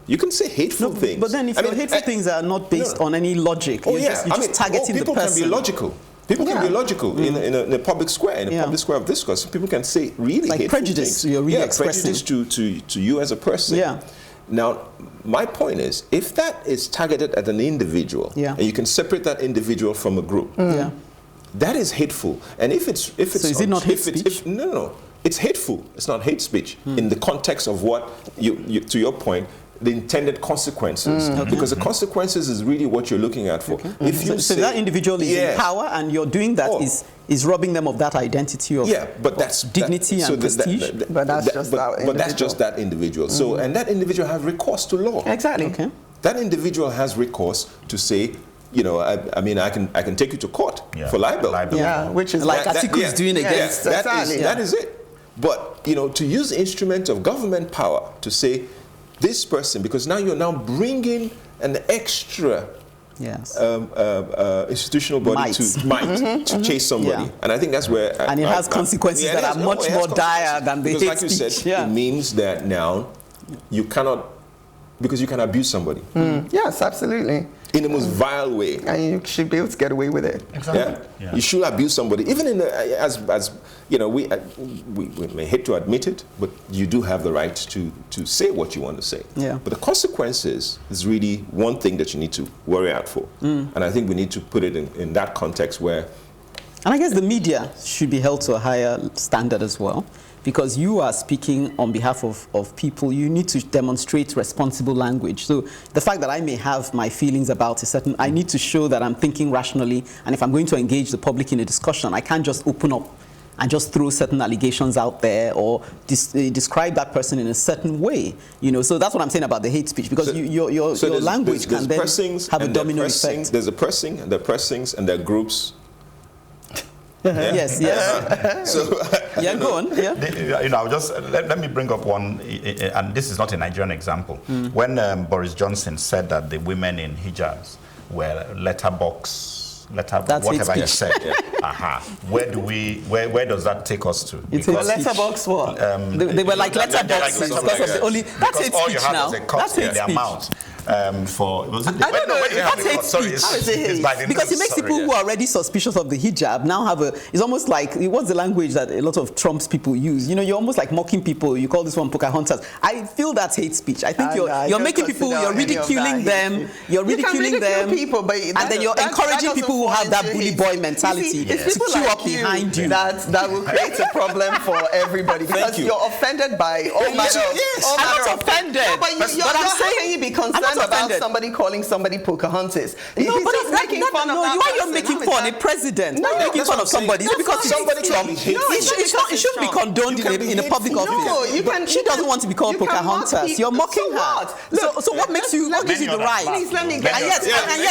You can say hateful things. But then if your hateful things are not based on any logic, you're just targeting the person. People can be logical. People can be logical in a public square, in a public square of discourse. People can say really like hateful prejudice. things. You're really expressing prejudice to you as a person. Yeah. Now, my point is, if that is targeted at an individual, and you can separate that individual from a group, that is hateful. And if it's so is it not hate speech? No. It's hateful. It's not hate speech in the context of what you to your point, the intended consequences, because the consequences is really what you're looking at for. If you so that individual is in power, and you're doing that is robbing them of that identity of but that's dignity and prestige. But that's just that individual. So and that individual has recourse to law. Exactly. Okay. That individual has recourse to say, you know, I mean, I can take you to court for libel. Yeah, which is like Atiku is doing against. That is it. But, you know, to use the instrument of government power to say this person, because now you're now bringing an extra institutional body to chase somebody. And I think that's where... And it has consequences that are much more dire than the hate speech. Because like you said, it means that now you cannot... Because you can abuse somebody. Yes, absolutely. In the most vile way. And you should be able to get away with it. Exactly. You should abuse somebody. Even in the, as you know, we may hate to admit it, but you do have the right to say what you want to say. But the consequences is really one thing that you need to worry out for. And I think we need to put it in that context where... And I guess the media should be held to a higher standard as well. Because you are speaking on behalf of people, you need to demonstrate responsible language. So the fact that I may have my feelings about a certain, I need to show that I'm thinking rationally, and if I'm going to engage the public in a discussion, I can't just open up and just throw certain allegations out there or describe that person in a certain way. You know, so that's what I'm saying about the hate speech, because your language can then have a domino effect. There's a pressing, and there are pressings, and there are groups. Yes. So, go on. You know, just let me bring up one, and this is not a Nigerian example. When Boris Johnson said that the women in hijabs were whatever he said. Where does that take us to? It's letterbox what? They were like letterboxes because of the only. That's hate speech now. That's hate speech. I don't know. That's hate speech. Because it makes people who are already suspicious of the hijab now have a. It's almost like what's the language that a lot of Trump's people use? You know, you're almost like mocking people. You call this one Pocahontas. I feel that's hate speech. I think you're making people. You're ridiculing them. You're ridiculing them. People, but and then you're encouraging people who have that bully boy mentality to queue up behind you. That will create a problem for everybody because you're offended by all manner of. I'm not offended. But I'm saying you be concerned about somebody calling somebody Pocahontas. No, but he's making fun of that. Why you're making fun of a president? No, making fun of somebody. It's because somebody Trump. It shouldn't be condoned in a public office. No, she doesn't want to be called Pocahontas. You're mocking her. So what makes you? What gives you the right? Please let me get. And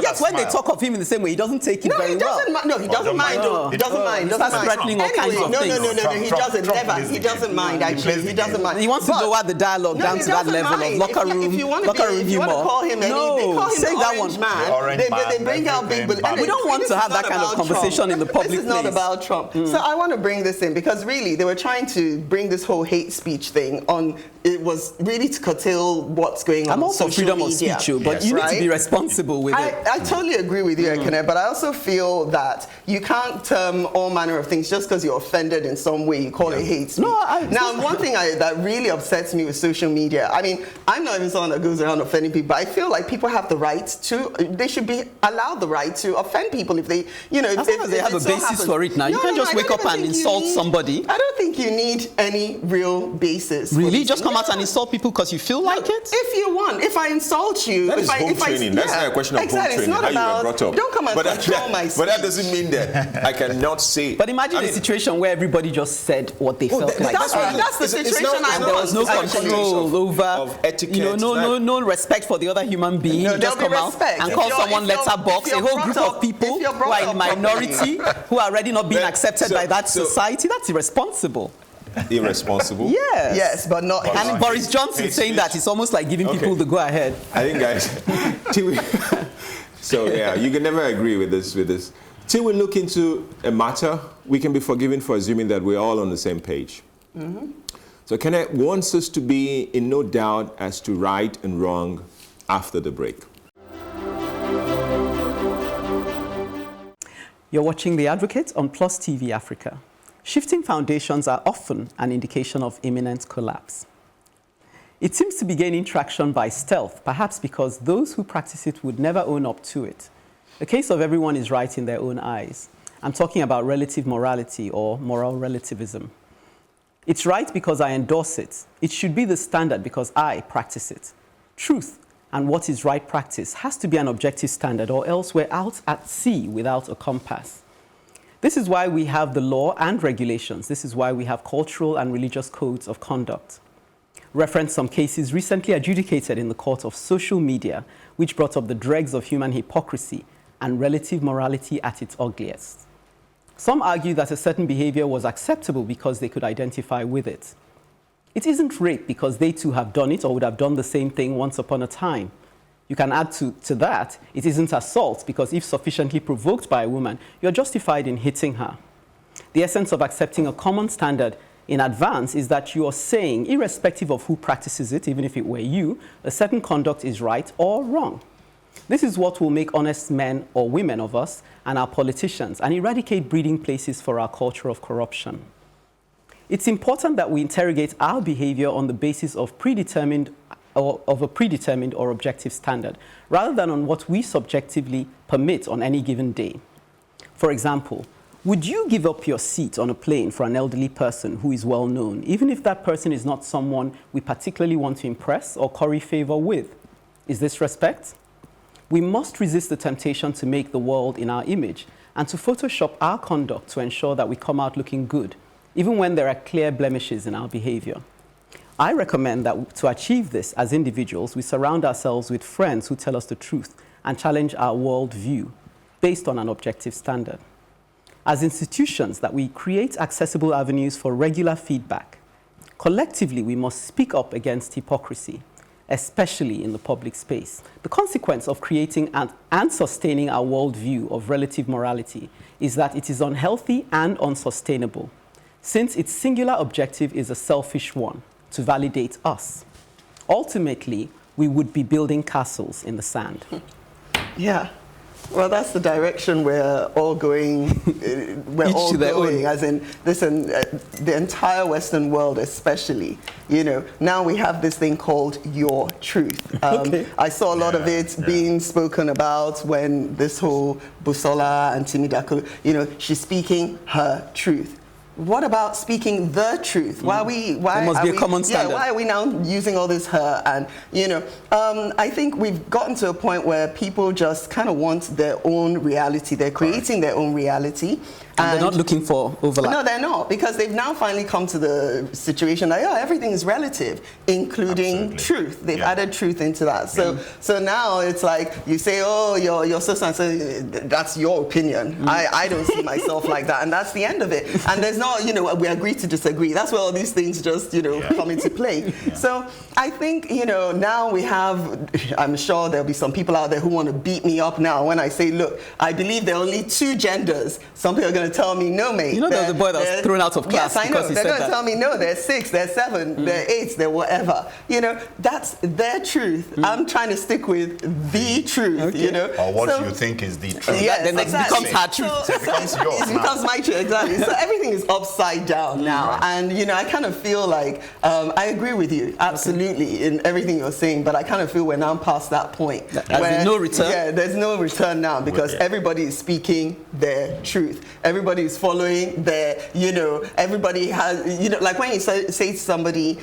yet when they talk of him in the same way, he doesn't take it very well. No, he doesn't mind. He doesn't mind. That's threatening all kinds of things. No. He doesn't. Never. He doesn't mind. Actually, he doesn't mind. He wants to lower the dialogue down to that level of locker room If you want to call him any, they call him the orange man. They bring out big. We don't want to have that kind of conversation in the public place. This is not about Trump. So I want to bring this in because really they were trying to bring this whole hate speech thing on. It was really to curtail what's going on. I'm also freedom of speech, but you need to be responsible with it. I totally agree with you, Ekene, but I also feel that you can't term all manner of things just because you're offended in some way. You call it hate speech. Now, one thing that really upsets me with social media. I mean, I'm not even someone that goes around offending people, but I feel like people have the right to. They should be allowed the right to offend people if they, you know, as long as they have a basis for it. Now you can't just wake up and insult somebody. I don't think you need any real basis. Really, just come out and insult people because you feel like it? If you want, if I insult you, that is home training. That's not a question of home training. It's not how about, you were brought up. Don't come and control my speech. But that doesn't mean that I cannot say. But imagine a situation where everybody just said what they felt like. That's the situation. And there was no control over etiquette. You know, no respect for the other human being. You just come out and call someone letterbox. A whole group of people who are in minority, who are already not being accepted by that society. That's irresponsible. Irresponsible? Yes, but not. And Boris Johnson saying that it's almost like giving people the go ahead. I think, guys, so yeah, you can never agree with this. Till we look into a matter, we can be forgiven for assuming that we're all on the same page. So Ekene wants us to be in no doubt as to right and wrong after the break. You're watching The Advocate on Plus TV Africa. Shifting foundations are often an indication of imminent collapse. It seems to be gaining traction by stealth, perhaps because those who practice it would never own up to it. The case of everyone is right in their own eyes. I'm talking about relative morality or moral relativism. It's right because I endorse it. It should be the standard because I practice it. Truth and what is right practice has to be an objective standard, or else we're out at sea without a compass. This is why we have the law and regulations. This is why we have cultural and religious codes of conduct. referenced some cases recently adjudicated in the court of social media, which brought up the dregs of human hypocrisy and relative morality at its ugliest. Some argue that a certain behavior was acceptable because they could identify with it. It isn't rape because they too have done it or would have done the same thing once upon a time. You can add to that, it isn't assault because if sufficiently provoked by a woman, you're justified in hitting her. The essence of accepting a common standard in advance is that you are saying, irrespective of who practices it, even if it were you, a certain conduct is right or wrong. This is what will make honest men or women of us and our politicians and eradicate breeding places for our culture of corruption. It's important that we interrogate our behavior on the basis of a predetermined or objective standard, rather than on what we subjectively permit on any given day. For example, would you give up your seat on a plane for an elderly person who is well known, even if that person is not someone we particularly want to impress or curry favor with? Is this respect? We must resist the temptation to make the world in our image and to Photoshop our conduct to ensure that we come out looking good, even when there are clear blemishes in our behavior. I recommend that to achieve this as individuals, we surround ourselves with friends who tell us the truth and challenge our worldview based on an objective standard. As institutions, that we create accessible avenues for regular feedback. Collectively, we must speak up against hypocrisy, especially in the public space. The consequence of creating and sustaining our worldview of relative morality is that it is unhealthy and unsustainable, since its singular objective is a selfish one, to validate us. Ultimately, we would be building castles in the sand. Yeah. Well, that's the direction we're all going. We're all going, as in, listen, the entire Western world especially, you know, now we have this thing called your truth. I saw a lot of it being spoken about when this whole Busola and Timidako, you know, she's speaking her truth. What about speaking the truth? Why are we? Why there must be a common standard. Yeah, why are we now using all this her? And you know, I think we've gotten to a point where people just kind of want their own reality. They're creating their own reality. And they're not looking for overlap. No, they're not, because they've now finally come to the situation that, everything is relative, including truth. They've added truth into that. So now it's like you say, oh, you're so and so, that's your opinion. I don't see myself like that, and that's the end of it. And there's not, you know, we agree to disagree. That's where all these things just, you know, come into play. So I think, you know, now we have, I'm sure there'll be some people out there who want to beat me up now when I say, look, I believe there are only 2 genders. Some people are going to tell me, no, mate. You know, there was a boy that was thrown out of class. Yes, I know. They're going to tell me, no, they're 6, they're 7, they're 8, they're whatever. You know, that's their truth. I'm trying to stick with the truth, you know. Or what you think is the truth. Yes, then it becomes her truth. So it becomes yours. It becomes my truth, exactly. So everything is upside down now. And, you know, I kind of feel like, I agree with you, absolutely, in everything you're saying, but I kind of feel we're now past that point. There's no return? Yeah, there's no return now, because everybody is speaking their truth. Everybody is following their, you know, everybody has, you know, like when you say to somebody,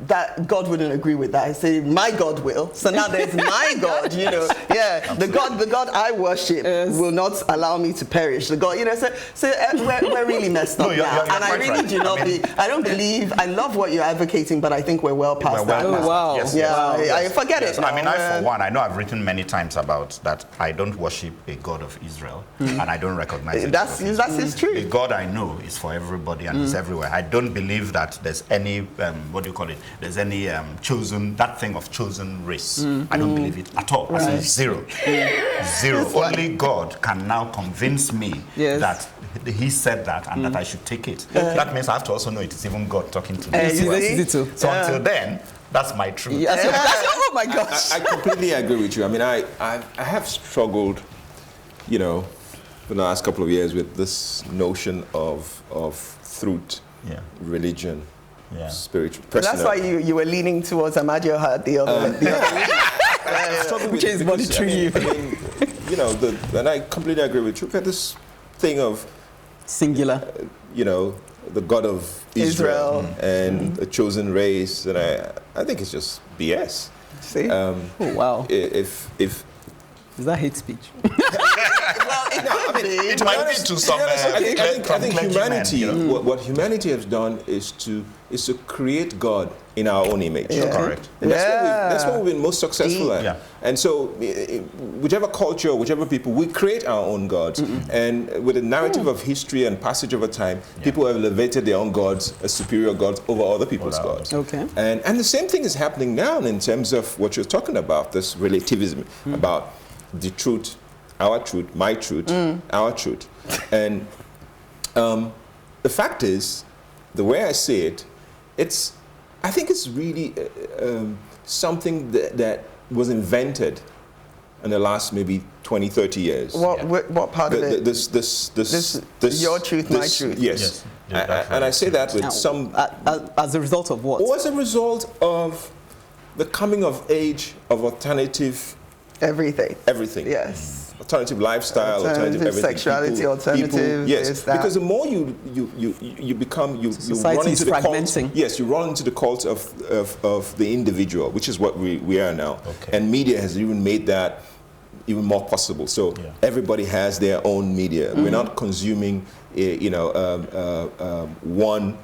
that God wouldn't agree with that. I say, my God will. So now there's my God, you know. Yeah, the God I worship will not allow me to perish. The God, you know, so we're really messed up now. And I really do not I don't believe, I love what you're advocating, but I think we're well past that. Oh, wow. Yes, yeah, yes. I forget it. I mean, I, for one, I know I've written many times about that I don't worship a God of Israel, and I don't recognize it. That's his truth. The God I know is for everybody and is everywhere. I don't believe that there's any, what do you call it? There's any chosen, that thing of chosen race. I don't believe it at all. I say zero. Zero. Only God can now convince me that he said that and that I should take it. That means I have to also know it is even God talking to me. So until then, that's my truth. Oh my gosh. I completely agree with you. I mean, I have struggled, you know, for the last couple of years with this notion of truth, religion, spiritual. That's why you were leaning towards Amadio Hart the other week. Which is monitoring you. I mean, you know, and I completely agree with Chuka. This thing of singular, you know, the God of Israel and a chosen race, and I think it's just BS. See? Oh wow! If is that hate speech? Well, It might lead to some. I think humanity. What humanity has done is to create God in our own image. Correct. And that's what we've been most successful at. Yeah. And so, whichever culture, whichever people, we create our own gods. And with the narrative of history and passage over time, people have elevated their own gods as superior gods over other people's gods. Okay. And the same thing is happening now in terms of what you're talking about, this relativism, about the truth, our truth, my truth, our truth. And the fact is, the way I see it, I think it's really something that was invented in the last maybe 20, 30 years. What part of it? This your truth, my truth. Yes. And I say that with some... As a result of what? As a result of the coming of age of alternative... Everything. Yes. Alternative lifestyle, alternative everything. Sexuality, alternative. Yes, because the more you become, you run into the fragmenting. cult. Yes, you run into the cult of the individual, which is what we are now. Okay. And media has even made that even more possible. So everybody has their own media. We're not consuming, one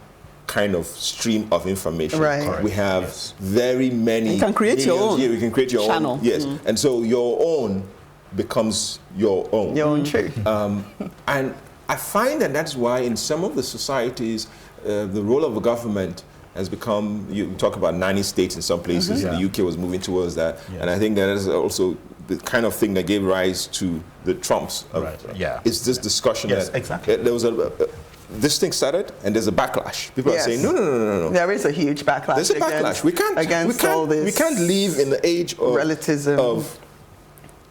kind of stream of information. Right. We have very many. You can create your own. Yeah, we can create your channel. own. Yes, and so your own becomes your own. Your own truth. And I find that's why in some of the societies, the role of the government has become, you talk about nanny states in some places, the UK was moving towards that. Yes. And I think that is also the kind of thing that gave rise to the Trumps. It's this discussion that exactly. There was this thing started and there's a backlash. People are saying, no. There is a huge backlash. There's a backlash. We can't live in the age of relativism.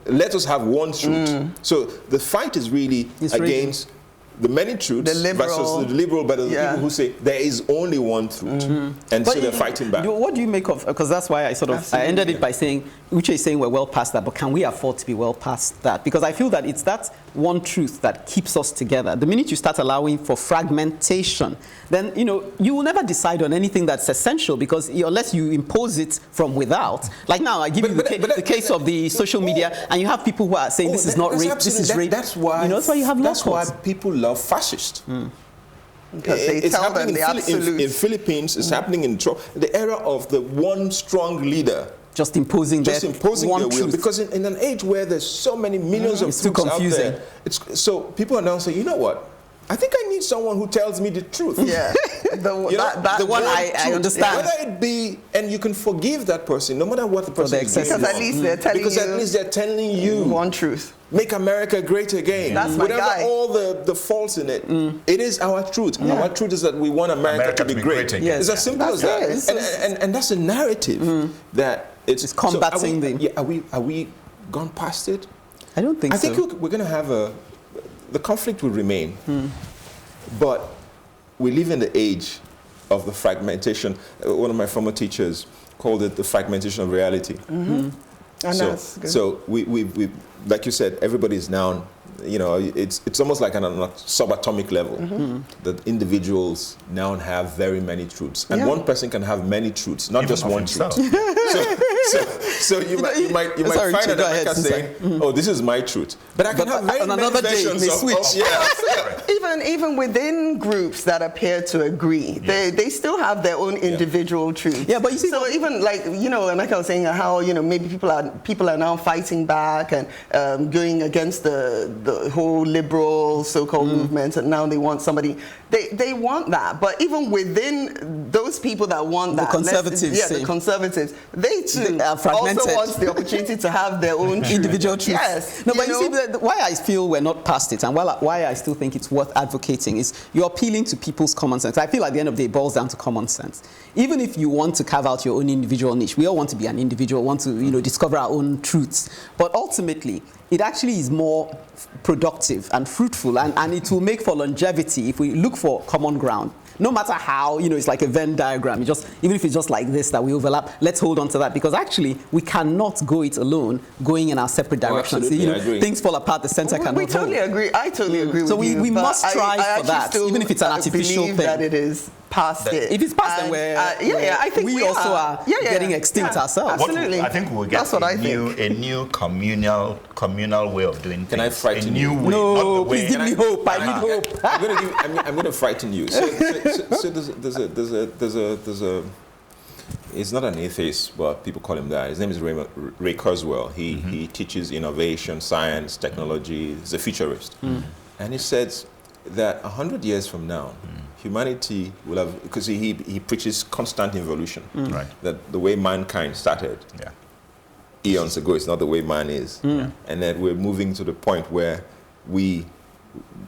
Let us have one truth. So the fight is really against the many truths versus the liberal, but the people who say there is only one truth. And but so they're fighting back. What do you make of, because that's why I ended it by saying, Uche is saying we're well past that, but can we afford to be well past that? Because I feel that it's that one truth that keeps us together. The minute you start allowing for fragmentation, then you will never decide on anything that's essential, because unless you impose it from without. Like now, I give you the case of the social media, and you have people who are saying this is not rape, this is rape. That's why that's why you have that's why people love fascists. Because it's happening in Philippines, it's happening in the era of the one strong leader. Just imposing their will. Truth. Because in an age where there's so many millions of truths out there, so people are now saying, you know what? I think I need someone who tells me the truth. Yeah, the one I understand. Whether it be, and you can forgive that person, no matter what the person is doing. Because at least they're telling you. Because at least they're telling you one truth. Make America great again. That's my Whatever guy. all the faults in it, it is our truth. Yeah. Our truth is that we want America to be great. Yes. It's as simple as that. And that's a narrative that it's combating Are we gone past it? I don't think so. I think we're going to have the conflict will remain, but we live in the age of the fragmentation. One of my former teachers called it the fragmentation of reality. So we like you said, everybody is now, it's almost like on a subatomic level that individuals now have very many truths, and one person can have many truths, not just one truth. So you might find an Emeka saying, "Oh, this is my truth," but I can have very many versions of switch. Even within groups that appear to agree, they still have their own individual truth. Yeah, but you see, so even like Emeka was saying how maybe people are now fighting back and going against the whole liberal so-called movement, and now they want somebody. They want that, but even within those people that want that, the conservatives, they too also want the opportunity to have their own individual truth. Yes. No, but you see, why I feel we're not past it, and why I still think it's worth advocating is you're appealing to people's common sense. I feel at the end of the day, it boils down to common sense. Even if you want to carve out your own individual niche, we all want to be an individual, want to discover our own truths, but ultimately, it actually is more productive and fruitful, and it will make for longevity if we look for common ground. No matter how, it's like a Venn diagram. Even if it's just like this that we overlap, let's hold on to that, because actually we cannot go it alone, going in our separate directions. Absolutely, I agree. Things fall apart. The center cannot. We totally agree. I totally agree with you. So we must strive for that, even if it's an artificial thing. That it is past it. If it's past, then I think we also are getting extinct ourselves. Absolutely. I think we'll get That's what I think. a new communal way of doing things. Can I frighten you? you? No, please give me hope. I need hope. I'm going to frighten you. So there's a he's not an atheist, but people call him that. His name is Ray Kurzweil. He teaches innovation, science, technology. He's a futurist. And he says that 100 years from now, humanity will have, because he preaches constant evolution. Right. That the way mankind started eons ago is not the way man is. And that we're moving to the point where we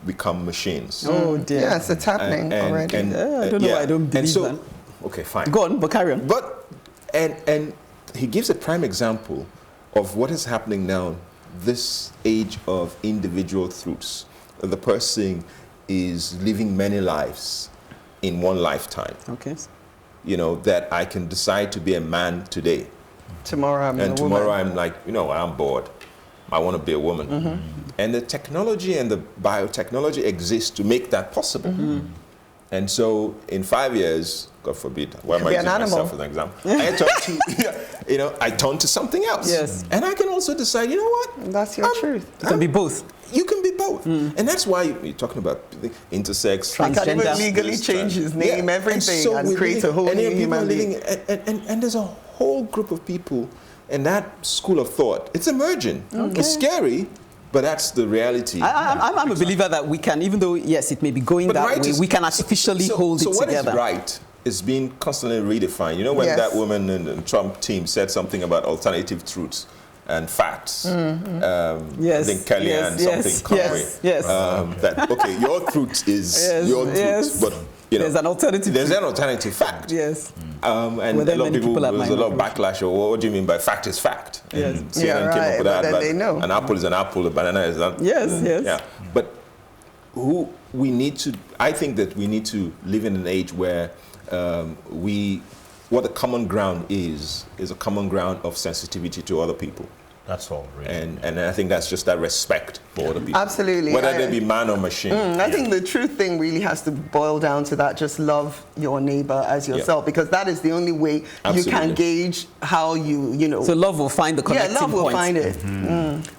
become machines. Oh dear. Yes, it's happening already. I don't know why I don't believe that. Okay, fine. Go on, but carry on. But and he gives a prime example of what is happening now, this age of individual truths. The person is living many lives in one lifetime. Okay. You know, that I can decide to be a man today. Tomorrow I'm a woman. And tomorrow I'm like, I'm bored. I want to be a woman. And the technology and the biotechnology exists to make that possible. And so in 5 years, God forbid, why am I using myself as an example? I turn to something else. Yes. And I can also decide, you know what? That's your truth. You can be both. You can be both. And that's why you're talking about the intersex. He can even Transgender. legally change his name, everything, and create a whole new human being. And there's a whole group of people in that school of thought. It's emerging. It's scary, but that's the reality. I'm a believer that we can, even though, yes, it may be going that way, we can artificially hold it together. So what is right is being constantly redefined. You know, when that woman in the Trump team said something about alternative truths and facts, I think Kellyanne something Conway, that, okay, your truth is your truth, but there's an alternative. There's an alternative fact. Yes. And a lot of people, there's a lot of backlash. Or what do you mean by fact is fact? Yes. And CNN came up with that. But they know. An apple is an apple. A banana is not. Yes. Yeah. But I think that we need to live in an age where what the common ground is a common ground of sensitivity to other people. That's all, really. And I think that's just that respect for other people. Absolutely. Whether they be man or machine. I think the truth thing really has to boil down to that. Just love your neighbor as yourself, because that is the only way you can gauge how you know. So love will find the connecting point. Yeah, love will find it.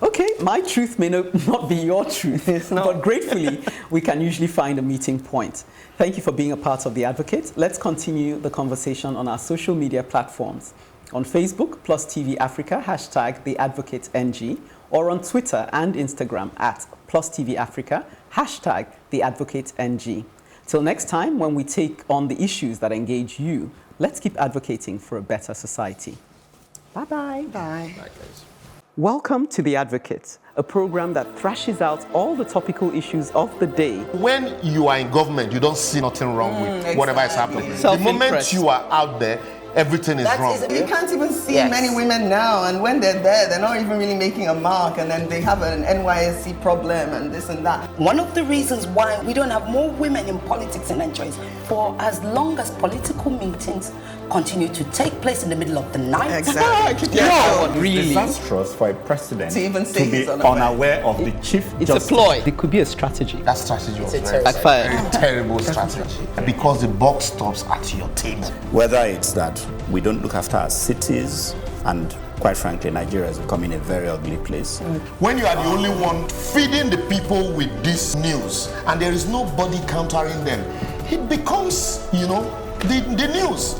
Okay, my truth may not be your truth, but gratefully, we can usually find a meeting point. Thank you for being a part of The Advocate. Let's continue the conversation on our social media platforms. On Facebook, Plus TV Africa, #TheAdvocateNG, or on Twitter and Instagram @Plus TV Africa, #TheAdvocateNG. Till next time, when we take on the issues that engage you, let's keep advocating for a better society. Bye-bye. Bye. Bye, guys. Welcome to The Advocate, a program that thrashes out all the topical issues of the day. When you are in government, you don't see nothing wrong with whatever is happening. The moment you are out there, everything is wrong. You can't even see many women now, and when they're there, they're not even really making a mark, and then they have an NYSC problem and this and that. One of the reasons why we don't have more women in politics in Nigeria, for as long as political meetings continue to take place in the middle of the night. Exactly. Really disastrous for a president to even say to be unaware of the chief justice. It's a ploy. It could be a strategy. That strategy was very terrible strategy. Because the buck stops at your table. Whether it's that we don't look after our cities, and quite frankly, Nigeria is becoming a very ugly place. When you are the only one feeding the people with this news, and there is nobody countering them, it becomes, the news.